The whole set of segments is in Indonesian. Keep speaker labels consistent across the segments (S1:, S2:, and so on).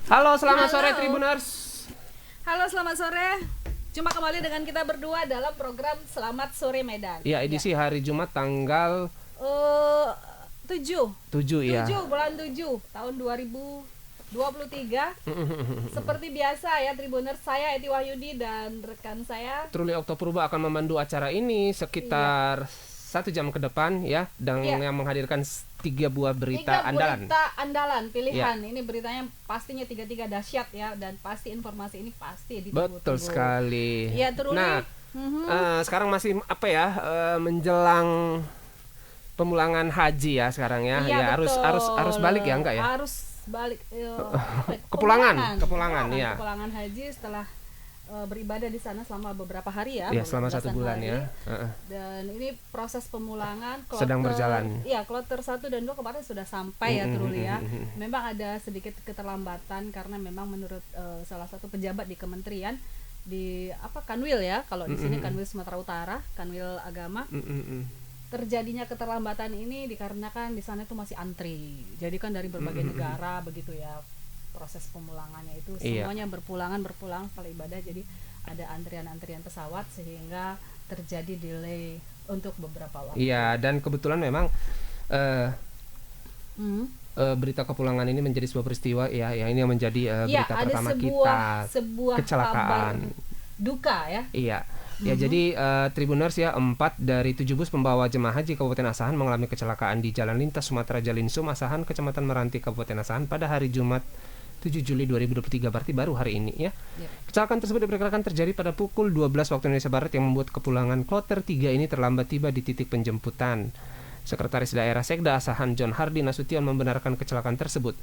S1: Halo, selamat sore Tribuners.
S2: Halo, selamat sore. Jumpa kembali dengan kita berdua dalam program Selamat Sore Medan.
S1: Ya, edisi hari Jumat tanggal
S2: 7
S1: ya.
S2: bulan 7 tahun 2023. Seperti biasa ya Tribuners, saya Eti Wahyudi dan rekan saya
S1: Truli Oktopurba akan memandu acara ini sekitar 1 jam ke depan ya, dan yang menghadirkan 3 buah berita
S2: andalan pilihan. Ini beritanya pastinya 3 dahsyat ya, dan pasti informasi ini pasti ditunggu-tunggu.
S1: Betul sekali.
S2: Ya, Truli.
S1: Nah, sekarang masih menjelang pemulangan haji ya sekarang ya.
S2: Iya,
S1: harus balik ya, enggak ya?
S2: Harus balik
S1: kepulangan
S2: ya. Kepulangan haji setelah beribadah di sana selama beberapa hari ya.
S1: Selama 1 bulan
S2: hari.
S1: ya.
S2: Dan ini proses pemulangan
S1: sedang berjalan.
S2: Iya, kloter 1 dan 2 kemarin sudah sampai ya Truli ya. Memang ada sedikit keterlambatan karena memang menurut salah satu pejabat di kementerian di Kanwil ya, kalau di sini Kanwil Sumatera Utara, Kanwil Agama. Terjadinya keterlambatan ini dikarenakan di sana itu masih antri. Jadi kan dari berbagai negara begitu ya. Proses pemulangannya itu semuanya berpulang setelah ibadah, jadi ada antrian pesawat sehingga terjadi delay untuk beberapa waktu. Iya,
S1: dan kebetulan memang berita kepulangan ini menjadi sebuah peristiwa ya, yang ini menjadi berita pertama kita,
S2: sebuah
S1: kecelakaan
S2: duka ya.
S1: Iya. Ya, jadi Tribuners ya, 4 dari 7 bus pembawa jemaah haji Kabupaten Asahan mengalami kecelakaan di Jalan Lintas Sumatera Jalinsum, Asahan, Kecamatan Meranti, Kabupaten Asahan pada hari Jumat 7 Juli 2023, berarti baru hari ini ya. Kecelakaan tersebut diperkirakan terjadi pada pukul 12 waktu Indonesia Barat yang membuat kepulangan kloter 3 ini terlambat tiba di titik penjemputan. Sekretaris Daerah Sekda Asahan John Hardy Nasution membenarkan kecelakaan tersebut.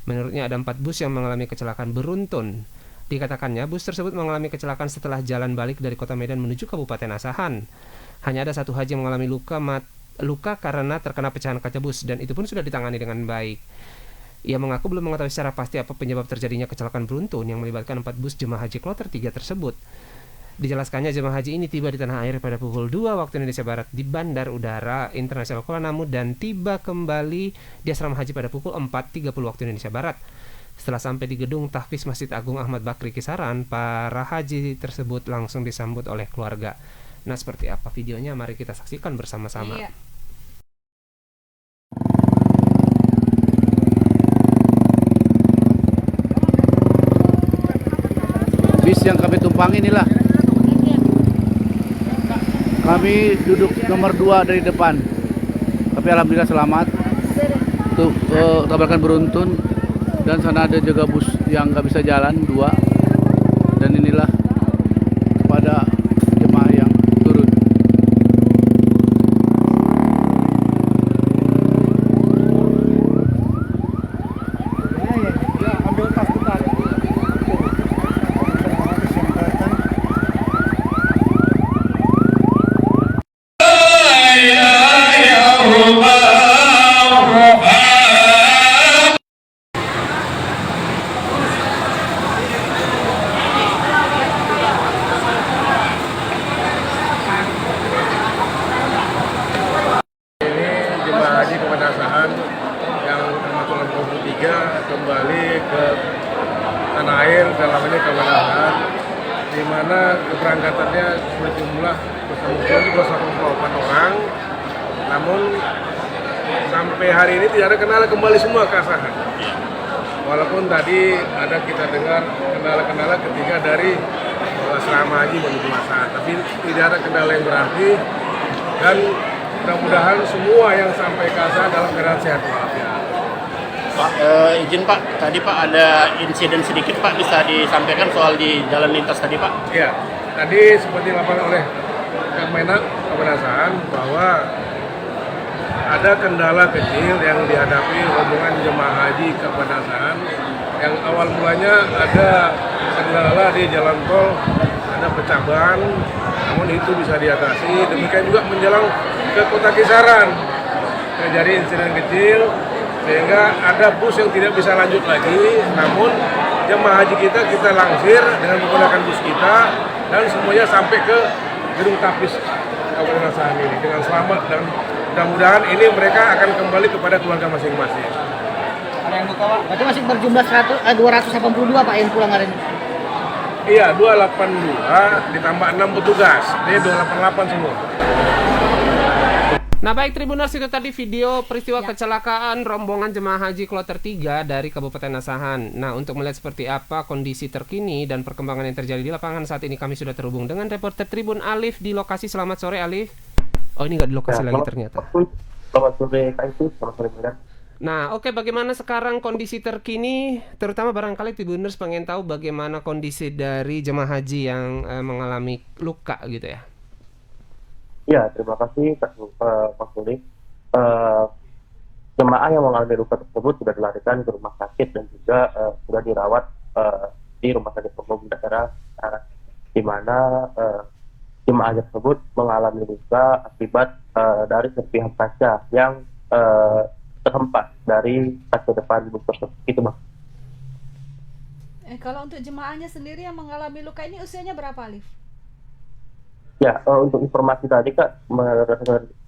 S1: Menurutnya ada 4 bus yang mengalami kecelakaan beruntun. Dikatakannya bus tersebut mengalami kecelakaan setelah jalan balik dari Kota Medan menuju Kabupaten Asahan. Hanya ada 1 haji yang mengalami luka karena terkena pecahan kaca bus, dan itu pun sudah ditangani dengan baik. Ia mengaku belum mengetahui secara pasti apa penyebab terjadinya kecelakaan beruntun yang melibatkan 4 bus jemaah haji kloter 3 tersebut. Dijelaskannya jemaah haji ini tiba di tanah air pada pukul 2 waktu Indonesia Barat di Bandar Udara Internasional Kuala Namu dan tiba kembali di asrama haji pada pukul 4.30 waktu Indonesia Barat. Setelah sampai di gedung tahfiz Masjid Agung Ahmad Bakri Kisaran, para haji tersebut langsung disambut oleh keluarga. Nah, seperti apa videonya? Mari kita saksikan bersama-sama.
S2: Iya.
S3: Bis yang kami tumpangi inilah. Kami duduk nomor 2 dari depan. Tapi alhamdulillah selamat. Tuh, tabrakan beruntun. Dan sana ada juga bus yang nggak bisa jalan 2. Dan inilah kepada jemaah yang turun.
S4: Kembali ke tanah air dalam ini Kabupaten Asahan, di mana keberangkatannya berjumlah keseluruhan 248 orang. Namun sampai hari ini tidak ada kendala, kembali semua ke Asahan. Walaupun tadi ada kita dengar kendala-kendala ketika dari asrama haji menuju Asahan, tapi tidak ada kendala yang berarti, dan mudah-mudahan semua yang sampai ke Asahan dalam keadaan sehat walafiat.
S5: Pak, izin Pak, tadi Pak ada insiden sedikit Pak, bisa disampaikan soal di jalan lintas tadi Pak?
S4: Iya, tadi seperti dilaporkan oleh Kemenak Kabupaten Asahan bahwa ada kendala kecil yang dihadapi rombongan jemaah haji Kabupaten Asahan, yang awal mulanya ada kendala di jalan tol, ada pecah ban, namun itu bisa diatasi. Demikian juga menjelang ke Kota Kisaran terjadi insiden kecil, sehingga ada bus yang tidak bisa lanjut lagi, namun jemaah haji kita langsir dengan menggunakan bus kita, dan semuanya sampai ke gedung tahfiz Kabupaten Asahan ini dengan selamat, dan mudah-mudahan ini mereka akan kembali kepada keluarga masing-masing.
S6: yang luka Pak? Berarti masih berjumlah 282 Pak yang pulang hari ini?
S4: Iya, 282 ditambah 6 petugas, jadi 288 semua.
S1: Nah baik Tribuners, itu tadi video peristiwa kecelakaan rombongan jemaah haji kloter 3 dari Kabupaten Asahan. Nah untuk melihat seperti apa kondisi terkini dan perkembangan yang terjadi di lapangan saat ini, kami sudah terhubung dengan reporter Tribun Alif di lokasi. Selamat sore Alif. Oh ini nggak di lokasi lagi ternyata.
S7: Selamat sore Kak Itu, selamat sore Medan.
S1: Nah oke, bagaimana sekarang kondisi terkini, terutama barangkali Tribuners pengen tahu bagaimana kondisi dari jemaah haji yang mengalami luka gitu ya.
S7: Ya, terima kasih Pak Suli. Jemaah yang mengalami luka tersebut sudah dilarikan ke rumah sakit dan juga sudah dirawat di rumah sakit umum daerah, di mana jemaah tersebut mengalami luka akibat dari serpihan kaca yang terhempas dari kaca depan bus tersebut. Itu Bang.
S2: Kalau untuk jemaahnya sendiri yang mengalami luka ini usianya berapa, Alif?
S7: Ya, untuk informasi tadi Kak,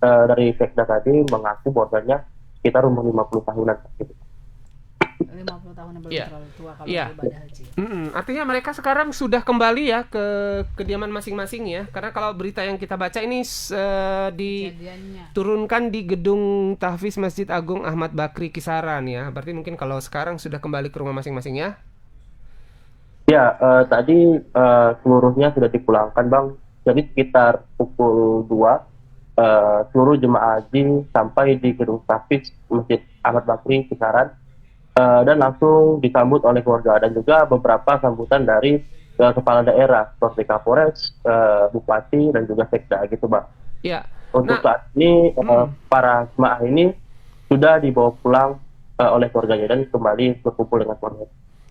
S7: dari Sekda tadi mengaku bahwasanya sekitar umur 50 tahunan gitu.
S2: 50 tahun belum terlalu tua kalau ibadah haji.
S1: Artinya mereka sekarang sudah kembali ya ke kediaman masing-masing ya. Karena kalau berita yang kita baca ini diturunkan di gedung Tahfiz Masjid Agung Ahmad Bakri Kisaran ya. Berarti mungkin kalau sekarang sudah kembali ke rumah masing-masing ya.
S7: Ya, tadi seluruhnya sudah dipulangkan Bang. Jadi sekitar pukul 2 seluruh jemaah haji sampai di gedung Tahfiz Masjid Ahmad Bakri Kisaran dan langsung disambut oleh keluarga dan juga beberapa sambutan dari kepala daerah seperti Kapolres, Bupati dan juga Sekda gitu Bang.
S1: Ya.
S7: Untuk saat ini para jemaah ini sudah dibawa pulang oleh keluarganya dan kembali berkumpul dengan keluarga.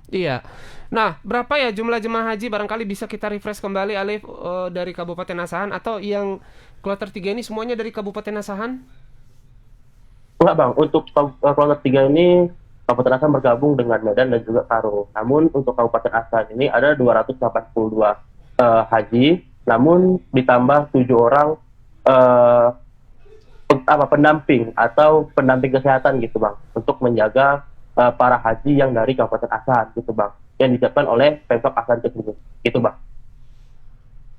S1: Iya. Nah, berapa ya jumlah jemaah haji? Barangkali bisa kita refresh kembali Alif, dari Kabupaten Asahan, atau yang kloter 3 ini semuanya dari Kabupaten Asahan?
S7: Enggak Bang, untuk kloter 3 ini Kabupaten Asahan bergabung dengan Medan dan juga Karo. Namun untuk Kabupaten Asahan ini ada 282 haji, namun ditambah 7 orang pendamping atau pendamping kesehatan gitu Bang, untuk menjaga para haji yang dari Kabupaten Asahan gitu Bang, yang disiapkan oleh Pemkab Asahan tersebut gitu Bang.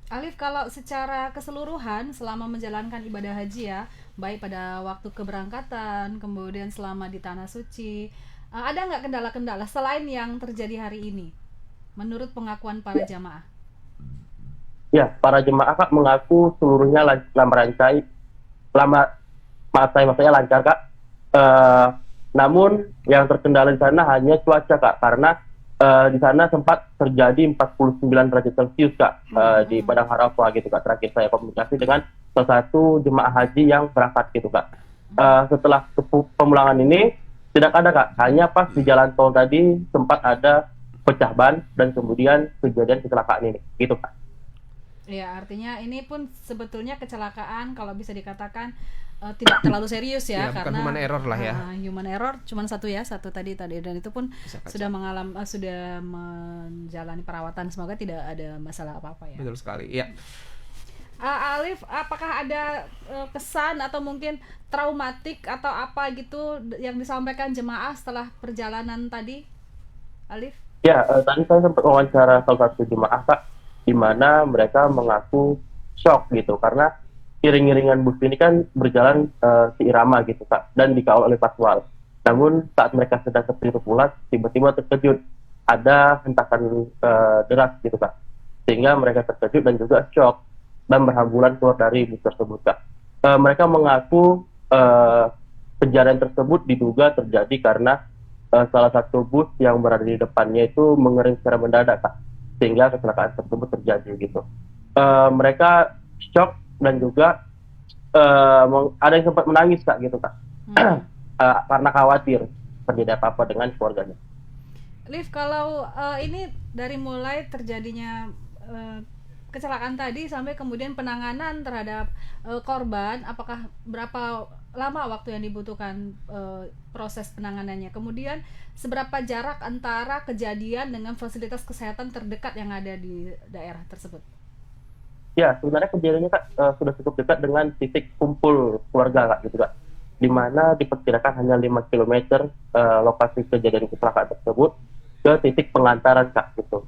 S2: Alif, kalau secara keseluruhan selama menjalankan ibadah haji ya, baik pada waktu keberangkatan, kemudian selama di Tanah Suci, ada nggak kendala-kendala selain yang terjadi hari ini menurut pengakuan para jamaah?
S7: Ya, para jemaah Kak mengaku seluruhnya lancar Kak. Namun yang terkendala di sana hanya cuaca Kak, karena di sana sempat terjadi 49 derajat Celcius Kak, di Padang Arafah gitu Kak. Terakhir saya komunikasi dengan salah satu jemaah haji yang berangkat gitu Kak. Setelah pemulangan ini tidak ada Kak, hanya pas di jalan tol tadi sempat ada pecah ban dan kemudian kejadian kecelakaan ini gitu Kak.
S2: Ya, artinya ini pun sebetulnya kecelakaan kalau bisa dikatakan tidak terlalu serius ya,
S1: bukan
S2: karena
S1: human error lah ya.
S2: Human error cuman satu tadi dan itu pun sudah menjalani perawatan, semoga tidak ada masalah apa-apa ya.
S1: Betul sekali. Ya.
S2: Alif, apakah ada kesan atau mungkin traumatik atau apa gitu yang disampaikan jemaah setelah perjalanan tadi, Alif?
S7: Ya, tadi saya sempat wawancara salah satu jemaah Kak, di mana mereka mengaku shock gitu karena iring-iringan bus ini kan berjalan seirama gitu Kak, dan dikawal oleh patwal. Namun saat mereka sedang tertidur pulas, tiba-tiba terkejut ada hentakan deras gitu Kak, sehingga mereka terkejut dan juga shock dan berhamburan keluar dari bus tersebut Kak. Mereka mengaku kejadian tersebut diduga terjadi karena salah satu bus yang berada di depannya itu mengering secara mendadak Kak, sehingga kecelakaan tersebut terjadi gitu. Mereka shock dan juga ada yang sempat menangis Kak gitu Kak, karena khawatir terjadi apa-apa dengan keluarganya.
S2: Liv, kalau ini dari mulai terjadinya kecelakaan tadi sampai kemudian penanganan terhadap korban, apakah berapa lama waktu yang dibutuhkan proses penanganannya? Kemudian seberapa jarak antara kejadian dengan fasilitas kesehatan terdekat yang ada di daerah tersebut?
S7: Ya, sebenarnya kejadiannya Kak sudah cukup dekat dengan titik kumpul keluarga Kak gitu Kak. di mana diperkirakan hanya 5 km lokasi kejadian kecelakaan tersebut ke titik pengantaran Kak gitu.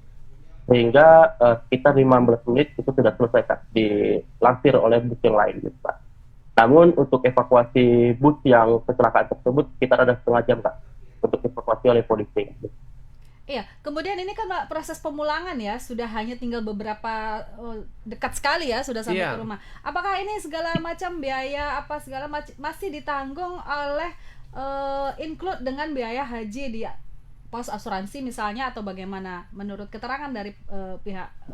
S7: Sehingga sekitar 15 menit itu sudah selesai Kak, dilansir oleh bus yang lain gitu Kak. Namun untuk evakuasi bus yang kecelakaan tersebut sekitar ada setengah jam Kak untuk evakuasi oleh polisi.
S2: Iya, kemudian ini kan Pak, proses pemulangan ya, sudah hanya tinggal beberapa dekat sekali ya sudah sampai
S1: Iya.
S2: ke rumah. Apakah ini segala macam biaya apa segala macam masih ditanggung oleh include dengan biaya haji di pos asuransi misalnya, atau bagaimana menurut keterangan dari pihak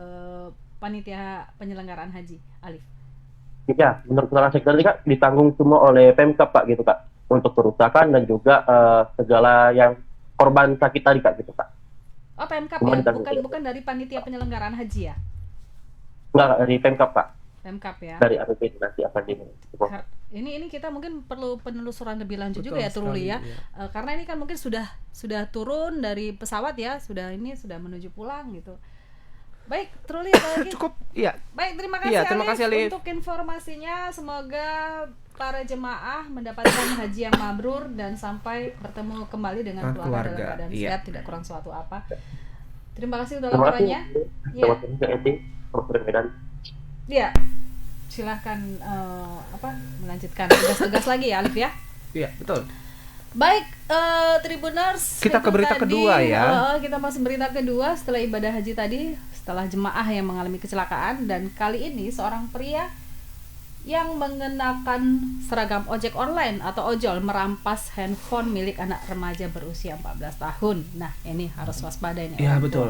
S2: panitia penyelenggaraan haji, Alif?
S7: Ya, menurut keterangan sektor ini Kak ditanggung semua oleh Pemkab Kak gitu Kak, untuk kerusakan dan juga segala yang korban sakit tadi Kak gitu Kak.
S2: Oh, Pemkab
S7: Semua
S2: ya,
S7: ditanggung.
S2: bukan dari panitia penyelenggaraan haji ya?
S7: Enggak Kak, dari Pemkab Kak,
S2: Pemkab ya.
S7: dari APBD nanti akan di
S2: Ini kita mungkin perlu penelusuran lebih lanjut
S1: Betul
S2: juga ya Truli
S1: sekali,
S2: ya.
S1: iya.
S2: Karena ini kan mungkin sudah turun dari pesawat ya, sudah menuju pulang gitu. Baik, Truli apa lagi?
S1: Cukup, iya.
S2: Baik, terima kasih,
S1: Iya, terima kasih, Alif.
S2: untuk informasinya. Semoga para jemaah mendapatkan haji yang mabrur dan sampai bertemu kembali dengan keluarga dalam keadaan
S1: iya.
S2: sehat, tidak kurang suatu apa. Terima kasih untuk
S7: Terima kasih.
S2: laporannya. Iya.
S7: Terima kasih Kak Eti, Selamat Medan.
S2: Iya. Silahkan melanjutkan tugas-tugas lagi ya, Alif ya.
S1: Iya, betul.
S2: Baik, Tribuners,
S1: Kita ke
S2: itu
S1: berita kedua ya.
S2: Kita masuk berita kedua setelah ibadah haji tadi, setelah jemaah yang mengalami kecelakaan, dan kali ini seorang pria yang mengenakan seragam ojek online atau ojol merampas handphone milik anak remaja berusia 14 tahun. Nah, ini harus waspada ini.
S1: Iya,
S2: orang tua.
S1: betul.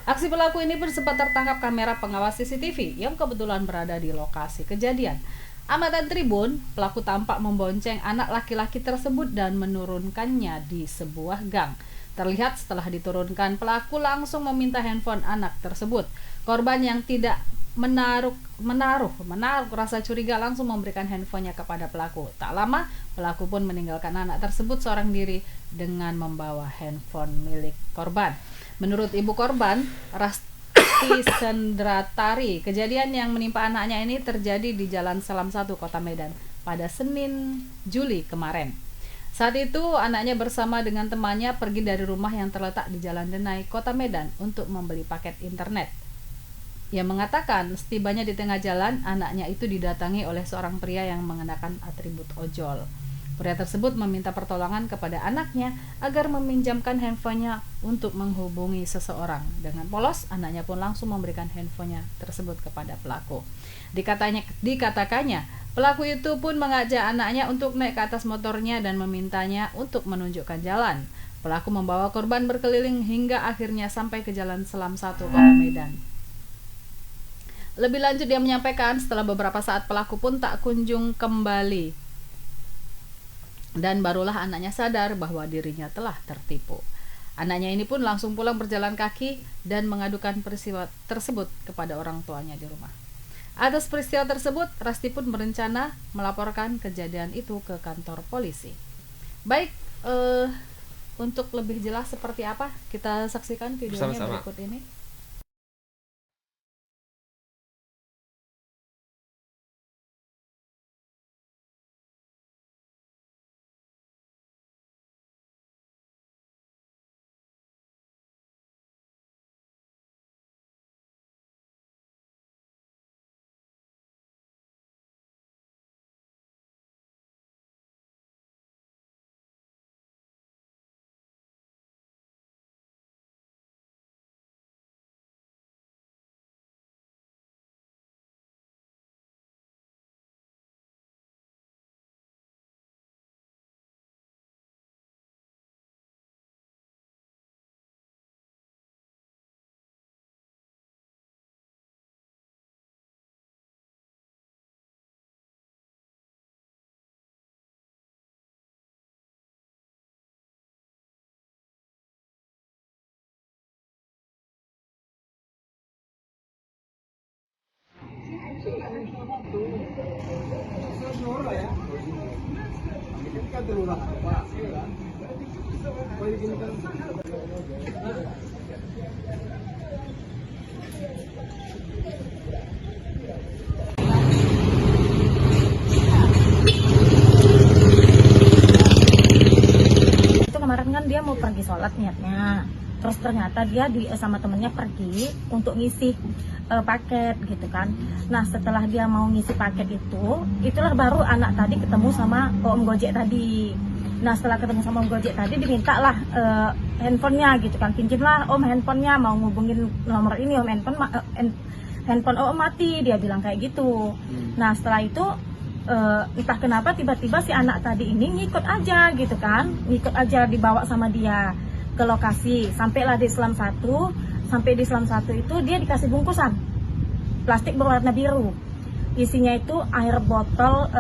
S2: Aksi pelaku ini pun sempat tertangkap kamera pengawas CCTV yang kebetulan berada di lokasi kejadian. Amatan Tribun, pelaku tampak membonceng anak laki-laki tersebut dan menurunkannya di sebuah gang. Terlihat setelah diturunkan, pelaku langsung meminta handphone anak tersebut. Korban yang tidak menaruh rasa curiga langsung memberikan handphonenya kepada pelaku. Tak lama, pelaku pun meninggalkan anak tersebut seorang diri dengan membawa handphone milik korban. Menurut ibu korban, Rasti Sendratari, kejadian yang menimpa anaknya ini terjadi di Jalan Selam 1, Kota Medan pada Senin Juli kemarin. Saat itu anaknya bersama dengan temannya pergi dari rumah yang terletak di Jalan Denai, Kota Medan untuk membeli paket internet. Ia mengatakan setibanya di tengah jalan, anaknya itu didatangi oleh seorang pria yang mengenakan atribut ojol. Pria tersebut meminta pertolongan kepada anaknya agar meminjamkan handphonenya untuk menghubungi seseorang. Dengan polos, anaknya pun langsung memberikan handphonenya tersebut kepada pelaku. Dikatakannya, pelaku itu pun mengajak anaknya untuk naik ke atas motornya dan memintanya untuk menunjukkan jalan. Pelaku membawa korban berkeliling hingga akhirnya sampai ke Jalan Selam 1, Kota Medan. Lebih lanjut dia menyampaikan setelah beberapa saat pelaku pun tak kunjung kembali. Dan barulah anaknya sadar bahwa dirinya telah tertipu. Anaknya ini pun langsung pulang berjalan kaki dan mengadukan peristiwa tersebut kepada orang tuanya di rumah. Atas peristiwa tersebut, Rasti pun berencana melaporkan kejadian itu ke kantor polisi. Baik, untuk lebih jelas seperti apa, kita saksikan videonya
S1: Bersama-sama.
S2: berikut ini.
S8: Terus ternyata dia sama temennya pergi untuk ngisi paket gitu kan. Nah setelah dia mau ngisi paket itulah baru anak tadi ketemu sama Om Gojek tadi. Nah setelah ketemu sama Om Gojek tadi dimintalah handphonenya gitu kan, pinjemlah Om handphonenya, mau ngubungin nomor ini Om, handphone Om mati, dia bilang kayak gitu. Nah setelah itu entah kenapa tiba-tiba si anak tadi ini ngikut aja gitu kan, ngikut aja dibawa sama dia ke lokasi. Sampailah di Selam 1, sampai di Selam 1 itu dia dikasih bungkusan plastik berwarna biru, isinya itu air botol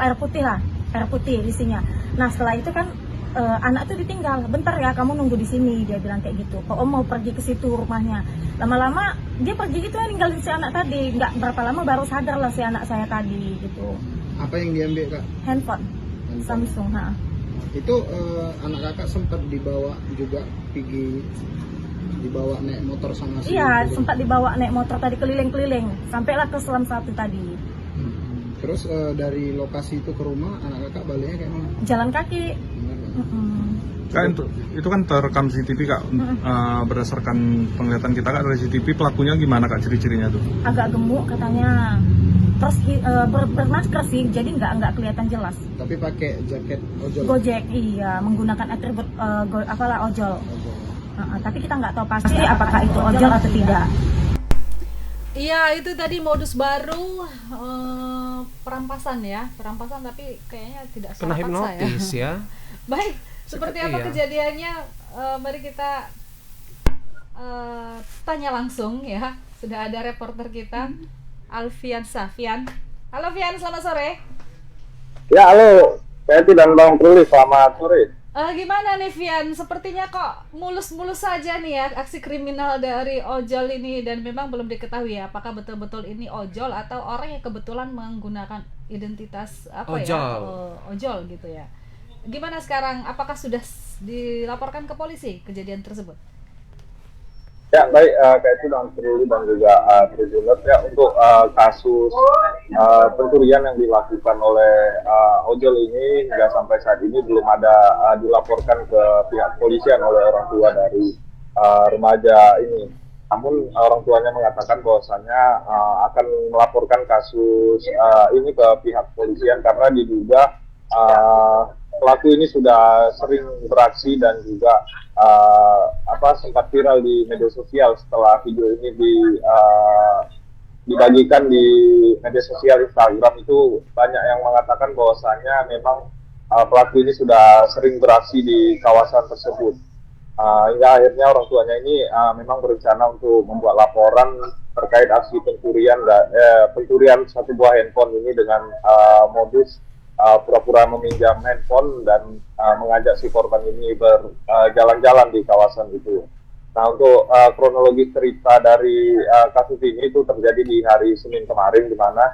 S8: air putih lah, air putih isinya. Nah setelah itu kan anak tuh ditinggal, bentar ya kamu nunggu di sini, dia bilang kayak gitu. Kok Om mau pergi ke situ rumahnya, lama-lama dia pergi gitu ya, ninggalin si anak tadi. Nggak berapa lama baru sadar lah si anak saya tadi gitu.
S9: Apa yang diambil Kak?
S8: Handphone. Samsung.
S9: Itu anak kakak sempat dibawa juga pergi, dibawa naik motor sama si
S8: iya
S9: juga.
S8: Sempat dibawa naik motor tadi keliling-keliling sampailah ke Selam 1 tadi.
S9: Terus dari lokasi itu ke rumah anak kakak baliknya kayak mana?
S8: Jalan kaki.
S10: Kak, itu kan terekam CCTV Kak. Berdasarkan penglihatan kita Kak dari CCTV, pelakunya gimana Kak ciri-cirinya tuh?
S8: Agak gemuk katanya. Terus bermasker sih, jadi nggak kelihatan jelas.
S9: Tapi pakai jaket ojol.
S8: Gojek, iya, menggunakan atribut ojol. Tapi kita nggak tahu pasti apakah itu ojol atau tidak.
S2: Iya, itu tadi modus baru perampasan tapi kayaknya tidak
S1: kena
S2: salah
S1: hipnotis ya.
S2: Baik, seperti apa kejadiannya? Mari kita tanya langsung ya. Sudah ada reporter kita, Alfian Safian. Halo Fian, selamat sore.
S11: Ya, halo. Saya dan Bang Truli, selamat sore.
S2: Gimana nih Fian? Sepertinya kok mulus-mulus saja nih ya aksi kriminal dari ojol ini, dan memang belum diketahui ya apakah betul-betul ini ojol atau orang yang kebetulan menggunakan identitas ojol gitu ya. Gimana sekarang? Apakah sudah dilaporkan ke polisi kejadian tersebut?
S11: Ya, baik, kayak itu Bang Truli dan juga Tribuners ya, untuk kasus pencurian yang dilakukan oleh ojol ini hingga sampai saat ini belum ada dilaporkan ke pihak polisian oleh orang tua dari remaja ini. Namun orang tuanya mengatakan bahwasannya akan melaporkan kasus ini ke pihak polisian karena diduga pelaku ini sudah sering beraksi dan juga sempat viral di media sosial setelah video ini dibagikan di media sosial Instagram. Itu banyak yang mengatakan bahwasannya memang pelaku ini sudah sering beraksi di kawasan tersebut. Hingga akhirnya orang tuanya ini memang berencana untuk membuat laporan terkait aksi pencurian satu buah handphone ini dengan modus pura-pura meminjam handphone dan mengajak si korban ini berjalan-jalan di kawasan itu. Nah, untuk kronologi cerita dari kasus ini itu terjadi di hari Senin kemarin, di mana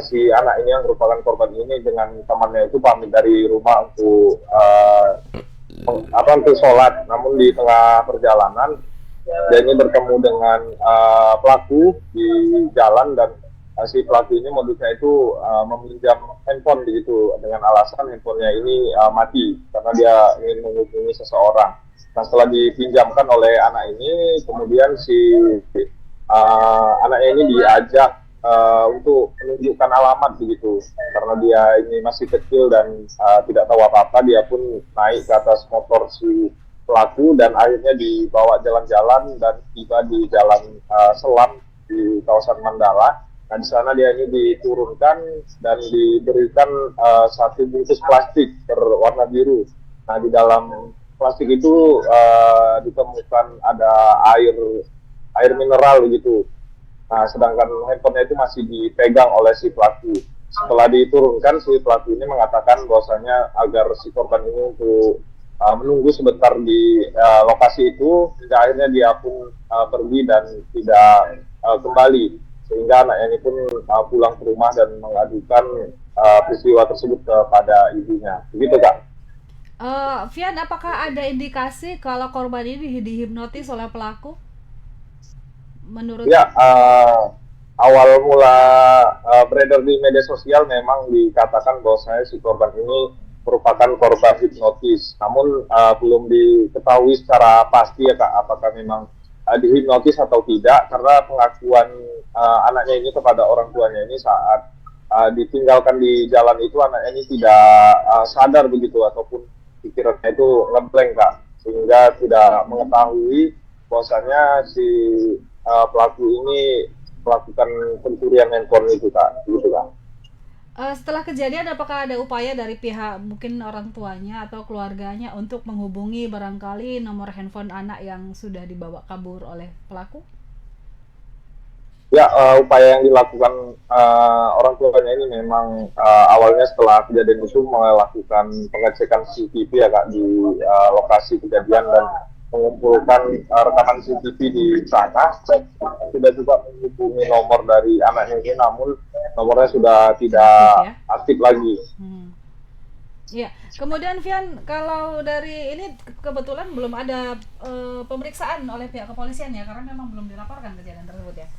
S11: si anak ini yang merupakan korban ini dengan temannya itu pamit dari rumah untuk sholat. Namun di tengah perjalanan dia ini bertemu dengan pelaku di jalan, dan si pelaku ini modusnya itu meminjam handphone begitu dengan alasan handphonenya ini mati karena dia ingin menghubungi seseorang. Nah, setelah dipinjamkan oleh anak ini, kemudian si anaknya ini diajak untuk menunjukkan alamat begitu, karena dia ini masih kecil dan tidak tahu apa-apa. Dia pun naik ke atas motor si pelaku dan akhirnya dibawa jalan-jalan dan tiba di jalan Selam di kawasan Mandala. Nah, di sana dia ini diturunkan dan diberikan satu bungkus plastik berwarna biru. Nah, di dalam plastik itu ditemukan ada air mineral begitu. Nah, sedangkan handphonenya itu masih dipegang oleh si pelaku. Setelah diturunkan, si pelaku ini mengatakan bahwasanya agar si korban ini untuk menunggu sebentar di lokasi itu, hingga akhirnya dia pun pergi dan tidak kembali. Sehingga anaknya ini pun pulang ke rumah dan mengadukan peristiwa tersebut kepada ibunya. Begitu, Kak.
S2: Fian, apakah ada indikasi kalau korban ini dihipnotis oleh pelaku? Menurut
S11: awal mula beredar di media sosial memang dikatakan bahwasanya si korban ini merupakan korban hipnotis. Namun belum diketahui secara pasti ya Kak, apakah memang dihipnotis atau tidak, karena pengakuan anaknya ini kepada orang tuanya ini saat ditinggalkan di jalan itu, anaknya ini tidak sadar begitu, ataupun pikirannya itu ngeblank Kak, sehingga tidak mengetahui bahwasanya si pelaku ini melakukan pencurian handphone itu Kak, gitu Kak.
S2: Setelah kejadian, apakah ada upaya dari pihak mungkin orang tuanya atau keluarganya untuk menghubungi barangkali nomor handphone anak yang sudah dibawa kabur oleh pelaku?
S11: Ya, upaya yang dilakukan orang tuanya ini memang awalnya setelah kejadian itu melakukan pengecekan CCTV ya Kak di lokasi kejadian dan mengumpulkan rekaman CCTV di sana. Sudah juga menghubungi nomor dari anaknya ini, namun nomornya sudah tidak aktif lagi.
S2: Ya, kemudian Vian, kalau dari ini kebetulan belum ada pemeriksaan oleh pihak kepolisian ya, karena memang belum dilaporkan kejadian tersebut ya.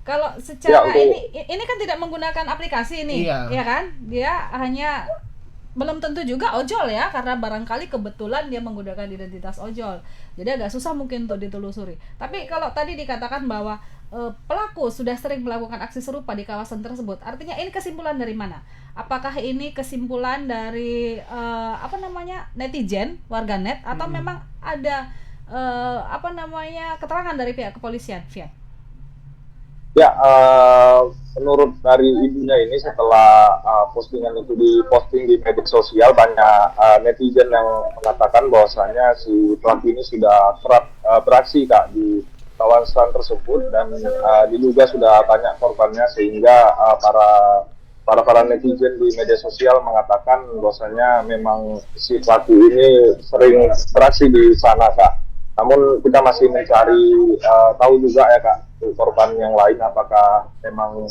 S2: Kalau secara ini kan tidak menggunakan aplikasi ini, ya kan? Dia hanya belum tentu juga ojol ya, karena barangkali kebetulan dia menggunakan identitas ojol. Jadi agak susah mungkin untuk ditelusuri. Tapi kalau tadi dikatakan bahwa pelaku sudah sering melakukan aksi serupa di kawasan tersebut, artinya ini kesimpulan dari mana? Apakah ini kesimpulan dari netizen, warganet, atau memang ada keterangan dari pihak kepolisian, Vian?
S11: Ya, menurut dari ibunya ini, setelah postingan itu diposting di media sosial, banyak netizen yang mengatakan bahwasanya si pelaku ini sudah kerap beraksi Kak di kawasan tersebut, dan diduga sudah banyak korbannya, sehingga para netizen di media sosial mengatakan bahwasanya memang si pelaku ini sering beraksi di sana Kak. Namun kita masih mencari tahu juga ya Kak, korban yang lain, apakah memang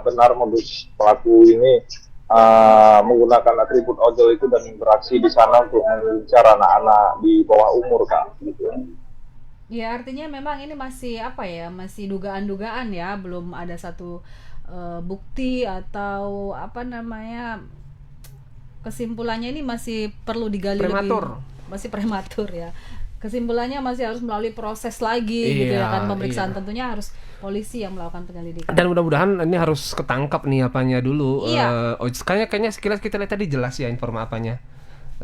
S11: benar modus pelaku ini menggunakan atribut ojol itu dan beraksi di sana untuk mengincar anak-anak di bawah umur Kak, gitu.
S2: Ya, artinya memang ini masih masih dugaan-dugaan ya, belum ada satu bukti atau kesimpulannya ini masih perlu digali lebih, masih prematur ya. Kesimpulannya masih harus melalui proses lagi gitu ya kan, pemeriksaan tentunya harus polisi yang melakukan penyelidikan.
S1: Dan mudah-mudahan ini harus ketangkap nih apanya dulu. Kayaknya sekilas kita lihat tadi jelas ya apanya.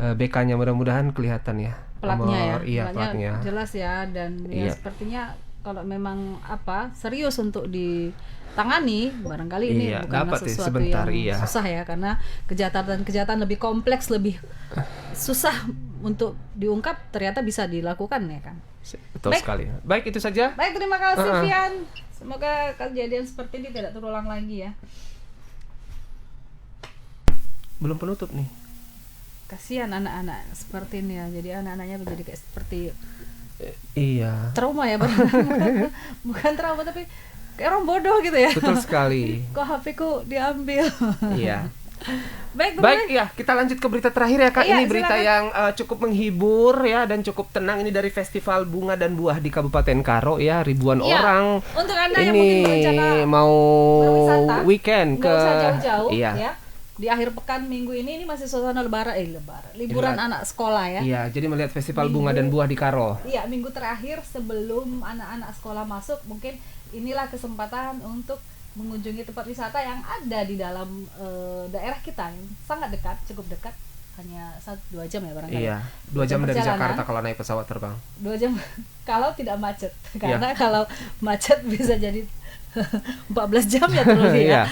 S1: BK-nya mudah-mudahan kelihatan ya.
S2: Platnya ya.
S1: Platnya
S2: jelas ya, dan ya sepertinya kalau memang serius untuk ditangani, barangkali ini bukanlah sesuatu yang susah ya, karena kejahatan lebih kompleks, lebih susah untuk diungkap, ternyata bisa dilakukan ya kan.
S1: Betul sekali. Baik, itu saja.
S2: Baik, terima kasih Vian. Semoga kejadian seperti ini tidak terulang lagi ya.
S1: Belum penutup nih.
S2: Kasihan anak-anak seperti ini ya. Jadi anak-anaknya menjadi kayak seperti trauma ya, bukan trauma tapi kayak orang bodoh gitu ya.
S1: Betul sekali.
S2: Kok HP-ku diambil.
S1: Iya.
S2: Baik
S1: ya, kita lanjut ke berita terakhir ya Kak. Ini berita yang cukup menghibur ya dan cukup tenang. Ini dari Festival Bunga dan Buah di Kabupaten Karo ya. Ribuan orang
S2: untuk Anda
S1: ini
S2: yang mungkin berencana
S1: mau
S2: berwisata,
S1: weekend
S2: nggak usah jauh-jauh
S1: ya.
S2: Di akhir pekan minggu ini masih suasana liburan anak sekolah ya.
S1: Iya, jadi melihat Festival Bunga dan Buah di Karo.
S2: Iya, minggu terakhir sebelum anak-anak sekolah masuk, mungkin inilah kesempatan untuk mengunjungi tempat wisata yang ada di dalam daerah kita yang sangat dekat, cukup dekat, hanya 1-2 jam ya barangkali.
S1: Iya, 2 jam dari Jakarta kalau naik pesawat terbang.
S2: 2 jam kalau tidak macet, karena kalau macet bisa jadi 14 jam ya terus ya.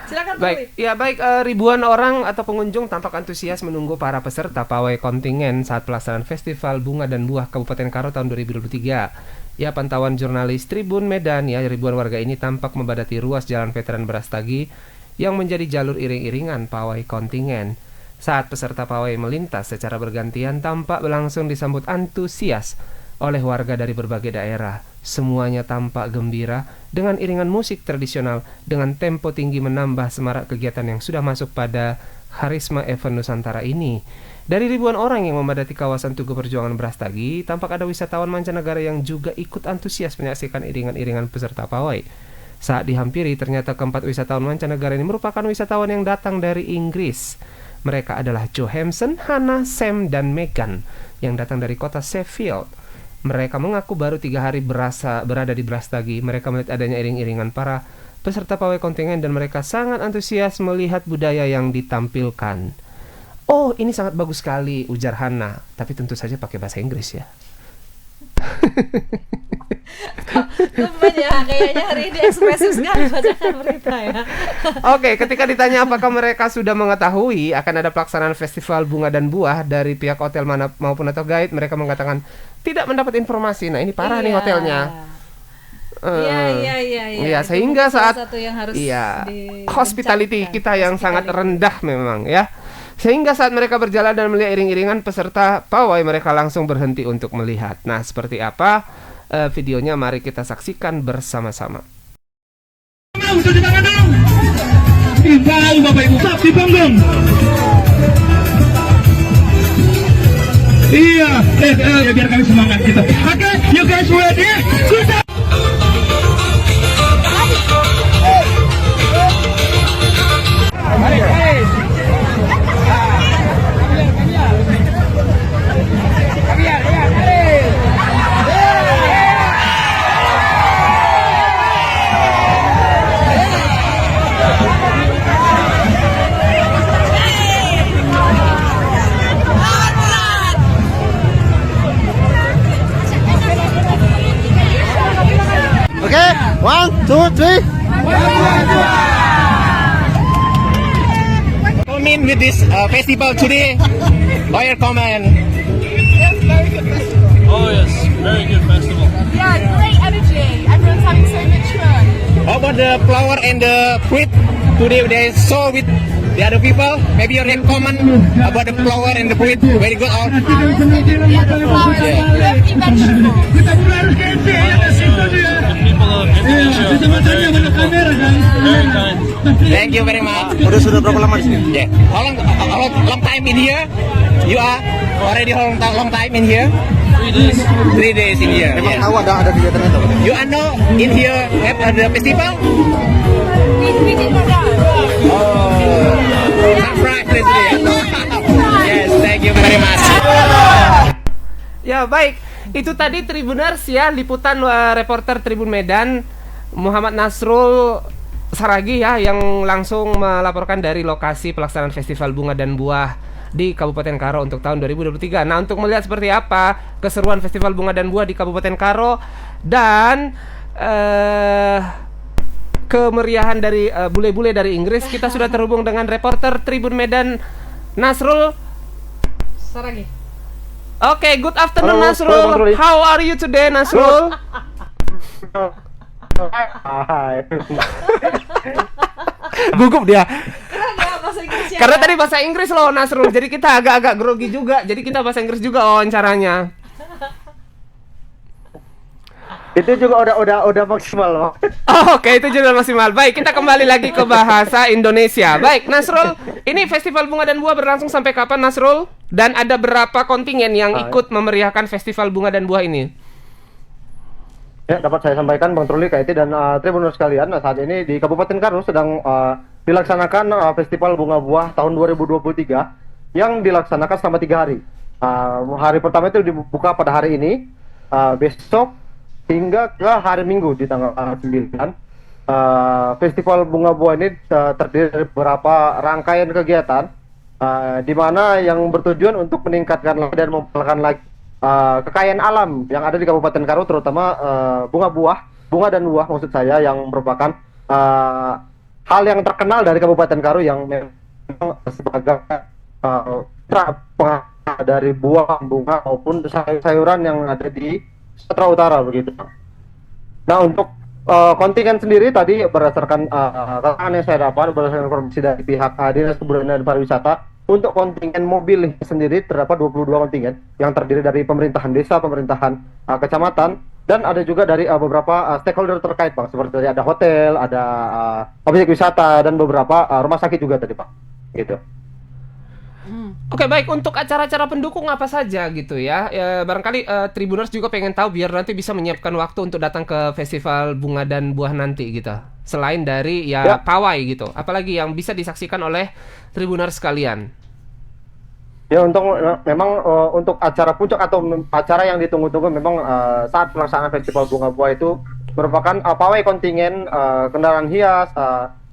S2: Silakan.
S1: Baik, ribuan orang atau pengunjung tampak antusias menunggu para peserta pawai kontingen saat pelaksanaan Festival Bunga dan Buah Kabupaten Karo tahun 2023. Ya, pantauan jurnalis Tribun Medan ya, ribuan warga ini tampak membadati ruas Jalan Veteran Brastagi yang menjadi jalur iring-iringan pawai kontingen. Saat peserta pawai melintas secara bergantian, tampak berlangsung disambut antusias oleh warga dari berbagai daerah. Semuanya tampak gembira dengan iringan musik tradisional dengan tempo tinggi menambah semarak kegiatan yang sudah masuk pada Harisma Event Nusantara ini. Dari ribuan orang yang memadati kawasan Tugu Perjuangan Brastagi, tampak ada wisatawan mancanegara yang juga ikut antusias menyaksikan iringan-iringan peserta pawai. Saat dihampiri, ternyata keempat wisatawan mancanegara ini merupakan wisatawan yang datang dari Inggris. Mereka adalah Johansson, Hannah, Sam, dan Megan yang datang dari kota Sheffield. Mereka mengaku baru 3 hari berada di Brastagi. Mereka melihat adanya iring-iringan para peserta pawai kontingen dan mereka sangat antusias melihat budaya yang ditampilkan. Oh, ini sangat bagus sekali, ujar Hannah. Tapi tentu saja pakai bahasa Inggris ya.
S2: Tumben ya, kayaknya hari ini ekspresif sekali bacakan berita ya.
S1: Oke, ketika ditanya apakah mereka sudah mengetahui akan ada pelaksanaan festival bunga dan buah dari pihak hotel mana maupun atau guide, mereka mengatakan tidak mendapat informasi. Nah, ini parah nih hotelnya. Iya, sehingga saat hospitality kita yang sangat rendah memang ya. Sehingga saat mereka berjalan dan melihat iring-iringan peserta pawai, mereka langsung berhenti untuk melihat. Nah, seperti apa videonya? Mari kita saksikan bersama-sama.
S12: Bapak Ibu, di panggung. Iya, biar kami semangat kita. Oke, you guys ready? Good.
S13: Okay, 1, 2, 3.
S14: Come in with this festival today. What your comment?
S15: Yes, very good festival.
S14: Oh yes, very good festival.
S15: Yeah, great energy. Everyone's having so much fun.
S14: How about the flower and the fruit? Today they saw with the other people. Maybe you have comment about the flower and the fruit. Very good.
S15: Yeah, the flowers, lovely vegetables.
S14: Thank you very much.
S13: Sudah berapa lama di sini?
S14: Yeah. How long time in here? You are already long time in here? 3 days in here.
S13: Memang tahu ada kegiatan itu.
S14: You know in here have the festival?
S15: We did not know.
S14: Oh, surprise today. Yes, thank you very much.
S1: Ya baik, itu tadi Tribuners ya, liputan reporter Tribun Medan Muhammad Nasrul Saragi ya, yang langsung melaporkan dari lokasi pelaksanaan Festival Bunga dan Buah di Kabupaten Karo untuk tahun 2023. Nah, untuk melihat seperti apa keseruan Festival Bunga dan Buah di Kabupaten Karo dan kemeriahan dari bule-bule dari Inggris, kita sudah terhubung dengan reporter Tribun Medan Nasrul
S2: Saragi.
S1: Okay, good afternoon.
S7: Halo,
S1: Nasrul. How are you today, Nasrul?
S7: Hai.
S1: Gugup dia.
S2: Bahasa Inggris ya.
S1: Karena tadi bahasa Inggris loh, Nasrul. Jadi kita agak-agak grogi juga. Jadi kita bahasa Inggris juga wawancaranya.
S7: Itu juga udah maksimal loh.
S1: Oh, oke, itu juga maksimal. Baik, kita kembali lagi ke bahasa Indonesia. Baik, Nasrul, ini Festival Bunga dan Buah berlangsung sampai kapan, Nasrul? Dan ada berapa kontingen yang ikut memeriahkan Festival Bunga dan Buah ini?
S7: Ya, dapat saya sampaikan Bang Truli, KIT dan Tribuners sekalian. Nah, saat ini di Kabupaten Karo sedang dilaksanakan Festival Bunga Buah tahun 2023 yang dilaksanakan selama 3 hari. Hari pertama itu dibuka pada hari ini, besok hingga ke hari Minggu di tanggal 9. Festival Bunga Buah ini terdiri dari beberapa rangkaian kegiatan di mana yang bertujuan untuk meningkatkan dan memperkenalkan lagi kekayaan alam yang ada di Kabupaten Karo, terutama bunga dan buah maksud saya, yang merupakan hal yang terkenal dari Kabupaten Karo yang memang sebagai dari buah, bunga maupun sayuran yang ada di Sumatera Utara begitu. Nah, untuk kontingen sendiri tadi berdasarkan keterangan yang saya dapat berdasarkan informasi dari pihak Dinas Kebudayaan dan Pariwisata, untuk kontingen mobil sendiri terdapat 22 kontingen yang terdiri dari pemerintahan desa, pemerintahan kecamatan, dan ada juga dari beberapa stakeholder terkait, Pak, seperti ada hotel, ada objek wisata, dan beberapa rumah sakit juga tadi, Pak. Gitu.
S1: Oke, baik, untuk acara-acara pendukung apa saja gitu ya, barangkali Tribuners juga pengen tahu biar nanti bisa menyiapkan waktu untuk datang ke Festival Bunga dan Buah nanti gitu. Selain dari pawai gitu, apalagi yang bisa disaksikan oleh Tribuners sekalian.
S13: Ya memang untuk acara puncak atau acara yang ditunggu-tunggu memang saat pelaksanaan Festival Bunga Buah itu merupakan pawai kontingen, kendaraan hias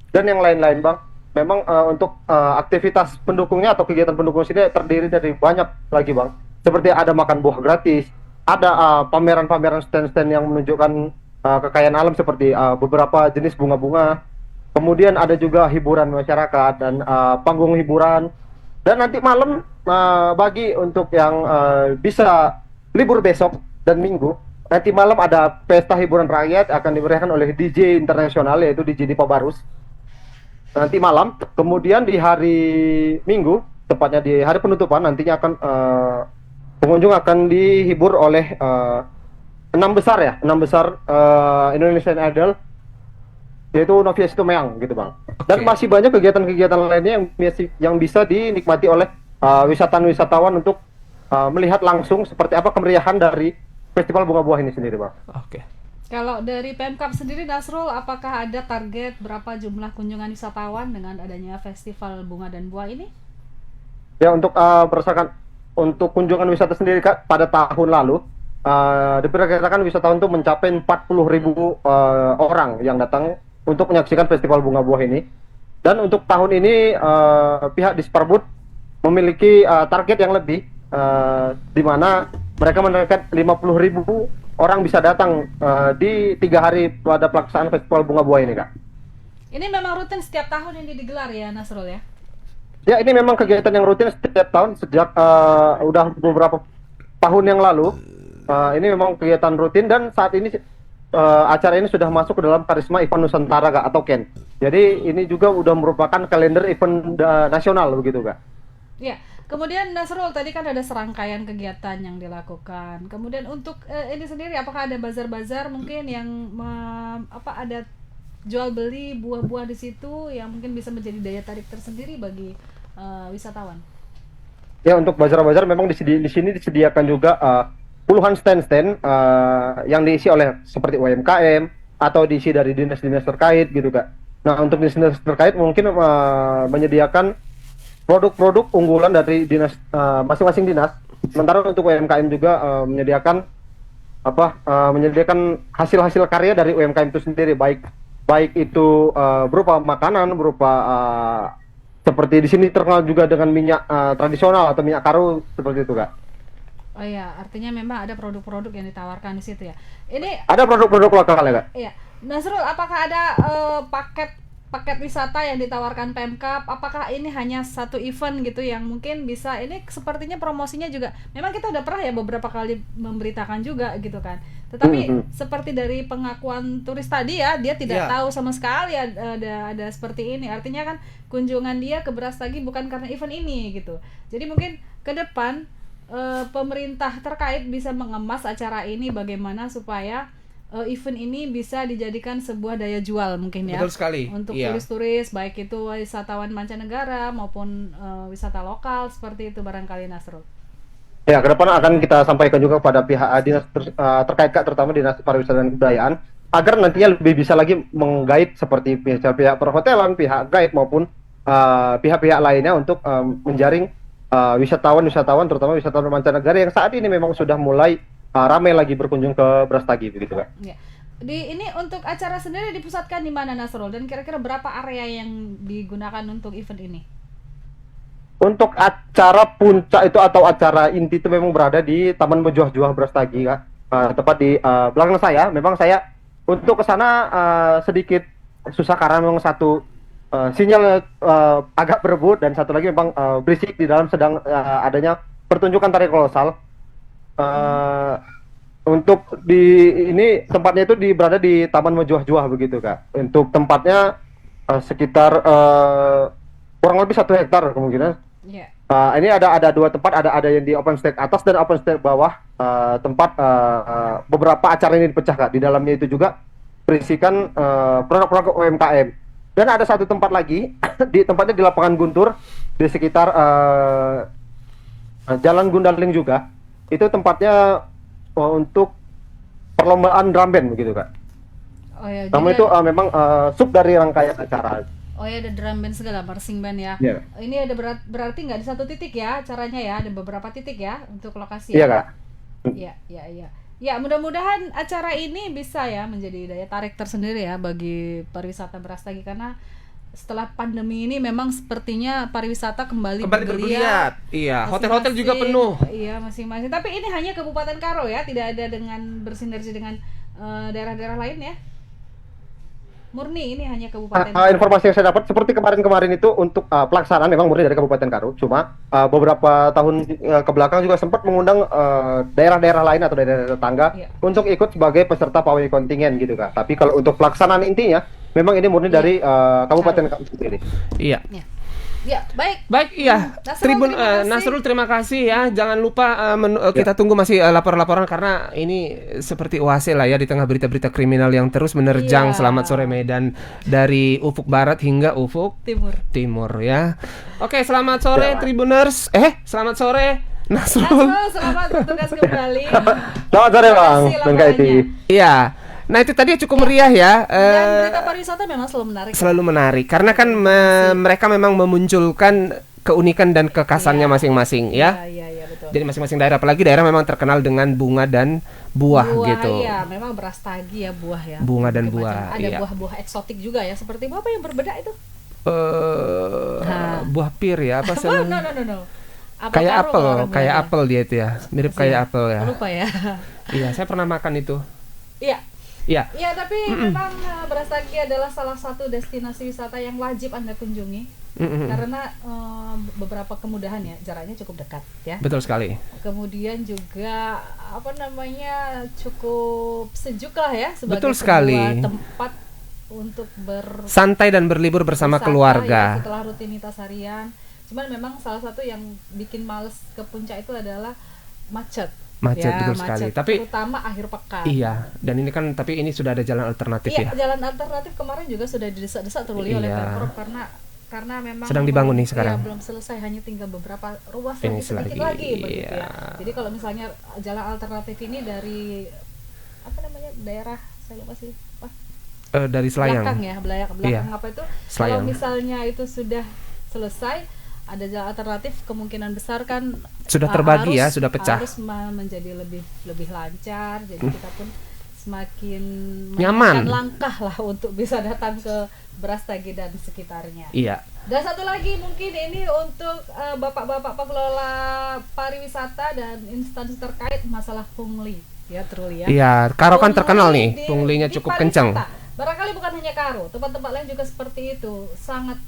S13: dan yang lain-lain Bang. Memang untuk aktivitas pendukungnya atau kegiatan pendukung sini terdiri dari banyak lagi Bang. Seperti ada makan buah gratis, ada pameran-pameran stand-stand yang menunjukkan kekayaan alam seperti beberapa jenis bunga-bunga. Kemudian ada juga hiburan masyarakat dan panggung hiburan. Dan nanti malam bagi untuk yang bisa libur besok dan minggu, nanti malam ada pesta hiburan rakyat akan dimeriahkan oleh DJ internasional yaitu DJ Dipa Barus. Nanti malam, kemudian di hari Minggu, tepatnya di hari penutupan nantinya akan pengunjung akan dihibur oleh 6 besar Indonesian Idol, yaitu Novia Situmeang gitu Bang. Dan masih banyak kegiatan-kegiatan lainnya yang bisa dinikmati oleh wisatawan untuk melihat langsung seperti apa kemeriahan dari Festival Bunga Buah ini sendiri Bang.
S1: Oke.
S2: Kalau dari Pemkab sendiri Nasrul, apakah ada target berapa jumlah kunjungan wisatawan dengan adanya Festival Bunga dan Buah ini?
S13: Ya untuk berdasarkan untuk kunjungan wisata sendiri Kak, pada tahun lalu diperkirakan wisatawan itu mencapai 40.000 orang yang datang untuk menyaksikan Festival Bunga Buah ini. Dan untuk tahun ini pihak Disparbud memiliki target yang lebih, di mana mereka menargetkan 50.000 orang bisa datang di 3 hari pada pelaksanaan Festival Bunga Buah ini Kak.
S2: Ini memang rutin setiap tahun ini digelar ya Nasrul ya?
S13: Ya ini memang kegiatan yang rutin setiap tahun sejak udah beberapa tahun yang lalu. Ini memang kegiatan rutin dan saat ini acara ini sudah masuk ke dalam Karisma Event Nusantara Kak, atau KEN. Jadi ini juga udah merupakan kalender event nasional begitu Kak.
S2: Ya. Kemudian Nasrul, tadi kan ada serangkaian kegiatan yang dilakukan. Kemudian untuk ini sendiri, apakah ada bazar-bazar mungkin yang ada jual beli buah-buah di situ yang mungkin bisa menjadi daya tarik tersendiri bagi wisatawan?
S13: Ya untuk bazar-bazar memang di sini disediakan juga puluhan stand-stand yang diisi oleh seperti UMKM atau diisi dari dinas-dinas terkait gitu Kak. Nah untuk dinas terkait mungkin menyediakan produk-produk unggulan dari dinas masing-masing dinas. Sementara untuk UMKM juga menyediakan hasil-hasil karya dari UMKM itu sendiri, baik itu berupa makanan, berupa seperti di sini terkenal juga dengan minyak tradisional atau minyak karu seperti itu Kak.
S2: Oh iya, artinya memang ada produk-produk yang ditawarkan di situ ya. Ini
S13: ada produk-produk lokal ya Kak.
S2: Iya. Nasrul, apakah ada paket wisata yang ditawarkan Pemkab? Apakah ini hanya satu event gitu yang mungkin bisa, ini sepertinya promosinya juga memang kita udah pernah ya beberapa kali memberitakan juga gitu kan, tetapi seperti dari pengakuan turis tadi ya, dia tidak tahu sama sekali ada seperti ini. Artinya kan kunjungan dia ke Brastagi bukan karena event ini gitu. Jadi mungkin ke depan pemerintah terkait bisa mengemas acara ini bagaimana supaya event ini bisa dijadikan sebuah daya jual mungkin ya.
S1: Betul sekali.
S2: Untuk turis-turis, baik itu wisatawan mancanegara maupun wisata lokal, seperti itu barangkali Nasrul.
S13: Ya, ke depan akan kita sampaikan juga kepada pihak dinas terkait Kak, terutama Dinas Pariwisata dan Kebudayaan, agar nantinya lebih bisa lagi menggait seperti pihak perhotelan, pihak guide maupun pihak-pihak lainnya untuk menjaring wisatawan terutama wisatawan mancanegara yang saat ini memang sudah mulai ramai lagi berkunjung ke Brastagi begitu Kak.
S2: Ya. Ini untuk acara sendiri dipusatkan di mana Nasrul, dan kira-kira berapa area yang digunakan untuk event ini?
S13: Untuk acara puncak itu atau acara inti itu memang berada di Taman Bejuah-Juah Brastagi Kak. Tepat di belakang saya. Memang saya untuk ke sana sedikit susah karena memang satu sinyal agak berebut dan satu lagi memang berisik di dalam sedang adanya pertunjukan tari kolosal. Untuk ini tempatnya itu berada di Taman Bejuah-Juah begitu Kak. Untuk tempatnya sekitar kurang lebih 1 hektar kemungkinan. Ini ada 2 tempat, ada yang di open stage atas dan open stage bawah. Tempat beberapa acara ini dipecah Kak. Di dalamnya itu juga berisikan produk-produk UMKM. Dan ada 1 tempat lagi tempatnya di lapangan Guntur di sekitar Jalan Gundaling juga. Itu tempatnya untuk perlombaan drum band begitu Kak.
S2: Oh ya.
S13: Namun itu memang sub dari rangkaian acara.
S2: Oh ya, ada drum band segala, marching band ya.
S13: Iya.
S2: Ini ada berarti nggak di satu titik ya acaranya ya, ada beberapa titik ya untuk lokasi.
S13: Iya,
S2: ya?
S13: Kak.
S2: Iya. Ya, mudah-mudahan acara ini bisa ya menjadi daya tarik tersendiri ya bagi pariwisata Brastagi, karena setelah pandemi ini memang sepertinya pariwisata kembali
S1: bergeliat. Iya, hotel-hotel juga penuh.
S2: Iya, masing-masing. Tapi ini hanya Kabupaten Karo ya, tidak ada dengan bersinergi dengan daerah-daerah lain ya. Murni ini hanya Kabupaten Karo.
S13: Informasi yang saya dapat seperti kemarin-kemarin itu untuk pelaksanaan memang murni dari Kabupaten Karo. Cuma beberapa tahun ke belakang juga sempat mengundang daerah-daerah lain atau daerah tetangga untuk ikut sebagai peserta pawai kontingen gitu Kak. Tapi kalau untuk pelaksanaan intinya memang ini murni dari Kabupaten Karo sendiri.
S1: Iya.
S2: Ya, baik.
S1: Iya. Nasrul, terima kasih ya. Jangan lupa kita tunggu masih laporan-laporan karena ini seperti oase lah ya di tengah berita-berita kriminal yang terus menerjang. Selamat sore Medan, dari ufuk barat hingga ufuk timur ya. Oke, selamat sore Tribuners. Selamat sore Nasrul.
S2: Selamat bertugas kembali.
S13: Selamat sore Bang.
S1: Iya. Nah itu tadi cukup meriah ya.
S2: Dan berita pariwisata memang selalu menarik.
S1: Selalu menarik karena kan mereka memang memunculkan keunikan dan kekasannya masing-masing ya.
S2: Iya, betul.
S1: Jadi masing-masing daerah, apalagi daerah memang terkenal dengan bunga dan buah gitu.
S2: Iya, memang Brastagi ya buah ya.
S1: Bunga dan buah.
S2: Ada buah-buah eksotik juga ya. Seperti buah apa yang berbeda itu?
S1: Buah pir ya apa sih?
S2: No.
S1: Kayak apel dia itu ya. Mirip kayak apel ya.
S2: Lupa ya.
S1: Iya, saya pernah makan itu.
S2: Iya, tapi memang Brastagi adalah salah satu destinasi wisata yang wajib Anda kunjungi. Karena beberapa kemudahan ya, jaraknya cukup dekat ya.
S1: Betul sekali.
S2: Kemudian juga cukup sejuk lah ya sebagai sebuah tempat untuk
S1: santai dan berlibur bersama keluarga.
S2: Ya, setelah rutinitas harian. Cuman memang salah satu yang bikin males ke puncak itu adalah macet,
S1: betul sekali. Tapi
S2: terutama akhir pekan.
S1: Iya, dan ini kan tapi ini sudah ada jalan alternatif ya.
S2: Jalan alternatif kemarin juga sudah didesak-desak oleh Pemprov karena memang
S1: sedang dibangun nih sekarang.
S2: Belum selesai, hanya tinggal beberapa ruas sedikit lagi begitu ya. Jadi kalau misalnya jalan alternatif ini dari daerah saya lupa sih.
S1: Dari Selayang.
S2: Belakang apa itu?
S1: Selayang.
S2: Kalau misalnya itu sudah selesai, ada jalan alternatif, kemungkinan besar kan
S1: sudah terbagi sudah pecah.
S2: Harus menjadi lebih lancar, jadi kita pun semakin
S1: nyaman
S2: langkah lah untuk bisa datang ke Brastagi dan sekitarnya.
S1: Iya.
S2: Dan satu lagi mungkin ini untuk bapak-bapak pengelola pariwisata dan instansi terkait masalah pungli ya, Trul ya.
S1: Iya, Karo kan terkenal nih, punglinya cukup kencang.
S2: Barangkali bukan hanya Karo, tempat-tempat lain juga seperti itu, sangat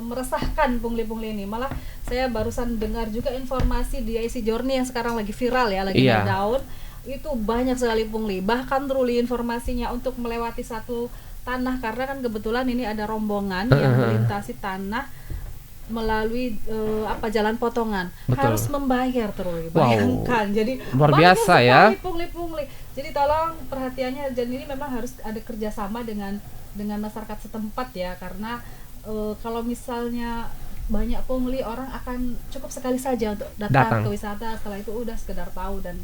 S2: meresahkan pungli-pungli ini. Malah saya barusan dengar juga informasi di IC Journey yang sekarang lagi viral ya, lagi daun. Itu banyak sekali pungli. Bahkan Truli informasinya untuk melewati satu tanah, karena kan kebetulan ini ada rombongan yang melintasi tanah melalui jalan potongan.
S1: Betul.
S2: Harus membayar Truli. Bayangkan. Jadi
S1: luar biasa ya.
S2: Pungli-pungli. Jadi tolong perhatiannya, dan ini memang harus ada kerjasama dengan masyarakat setempat ya, karena kalau misalnya banyak pungli, orang akan cukup sekali saja untuk datang ke wisata, setelah itu udah sekedar tahu dan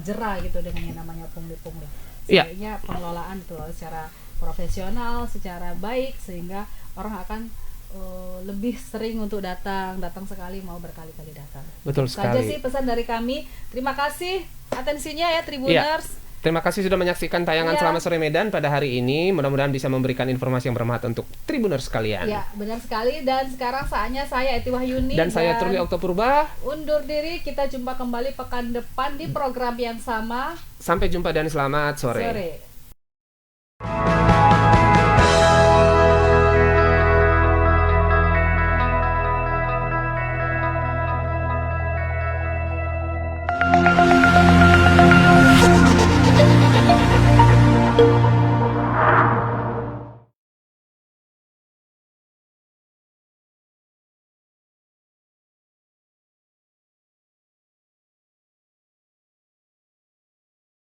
S2: jerah gitu dengan yang namanya pungli-pungli. Sebenarnya pengelolaan itu secara profesional, secara baik, sehingga orang akan lebih sering untuk datang sekali mau berkali-kali datang.
S1: Betul sekali.
S2: Saja sih pesan dari kami. Terima kasih atensinya ya Tribuners.
S1: Terima kasih sudah menyaksikan tayangan Selamat Sore Medan pada hari ini. Mudah-mudahan bisa memberikan informasi yang bermanfaat untuk Tribuners sekalian.
S2: Ya, benar sekali. Dan sekarang saatnya saya Eti Wahyuni
S1: dan saya Truli Oktopurba
S2: undur diri. Kita jumpa kembali pekan depan di program yang sama.
S1: Sampai jumpa dan selamat sore.